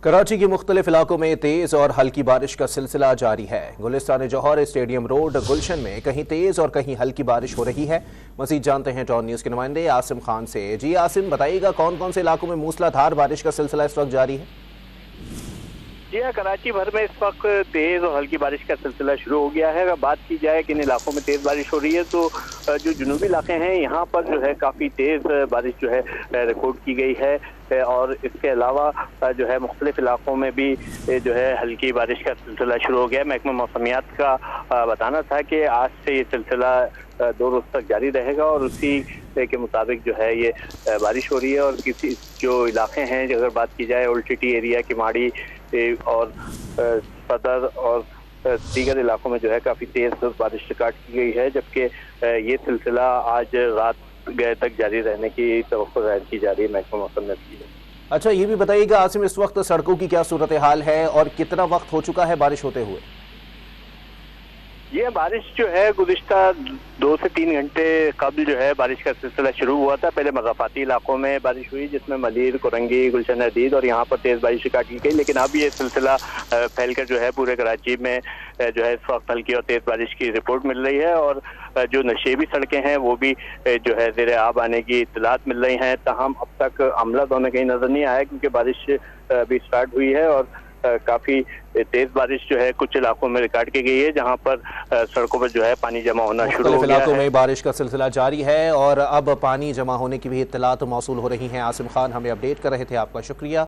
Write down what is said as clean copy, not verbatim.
कराची के मुख्तलिफ इलाकों में तेज और हल्की बारिश का सिलसिला जारी है। गुलिस्तान जौहर स्टेडियम रोड गुलशन में कहीं तेज और कहीं हल्की बारिश हो रही है। मजीद जानते हैं टॉन न्यूज़ के नुमाइंदे आसिम खान से। जी आसिम, बताइएगा कौन कौन से इलाकों में मूसलाधार बारिश का सिलसिला इस वक्त जारी है? जी हाँ, कराची भर में इस वक्त तेज और हल्की बारिश का सिलसिला शुरू हो गया है। अगर बात की जाए किन इलाकों में तेज बारिश हो रही है तो जो जुनूबी इलाके हैं यहाँ पर जो है काफ़ी तेज बारिश जो है रिकॉर्ड की गई है और इसके अलावा जो है मुख्तलिफ इलाकों में भी जो है हल्की बारिश का सिलसिला शुरू हो गया है। महकमा मौसमियात का बताना था कि आज से ये सिलसिला 2 रोज तक जारी रहेगा और उसी के मुताबिक जो है ये बारिश हो रही है। और किसी जो इलाके हैं अगर बात की जाए ओल्ड सिटी एरिया, किमाड़ी और सदर और दीगर इलाकों में जो है काफ़ी तेज बारिश रिकॉर्ड की गई है, जबकि ये सिलसिला आज रात गए तक जारी रहने की तवक्को जाहिर की जा रही है महकमा मौसम की। अच्छा, ये भी बताइएगा आसिम, इस वक्त सड़कों की क्या सूरत हाल है और कितना वक्त हो चुका है बारिश होते हुए? ये बारिश जो है गुज़िश्ता 2 से 3 घंटे कबल जो है बारिश का सिलसिला शुरू हुआ था। पहले मज़ाफ़ाती इलाकों में बारिश हुई जिसमें मलीर, कुरंगी, गुलशन हदीद और यहाँ पर तेज़ बारिश रिकॉर्ड की गई, लेकिन अब ये सिलसिला फैलकर जो है पूरे कराची में जो है इस वक्त हल्की और तेज़ बारिश की रिपोर्ट मिल रही है। और जो नशेबी सड़कें हैं वो भी जो है ज़ेर आब आने की इत्तलात मिल रही हैं। ताहम अब तक अमला होने कहीं नज़र नहीं आया क्योंकि बारिश भी स्टार्ट हुई है और काफी तेज बारिश जो है कुछ इलाकों में रिकॉर्ड की गई है जहां पर सड़कों पर जो है पानी जमा होना शुरू हो गया है। इलाकों में बारिश का सिलसिला जारी है और अब पानी जमा होने की भी इत्तलात मौसूल हो रही हैं। आसिम खान हमें अपडेट कर रहे थे, आपका शुक्रिया।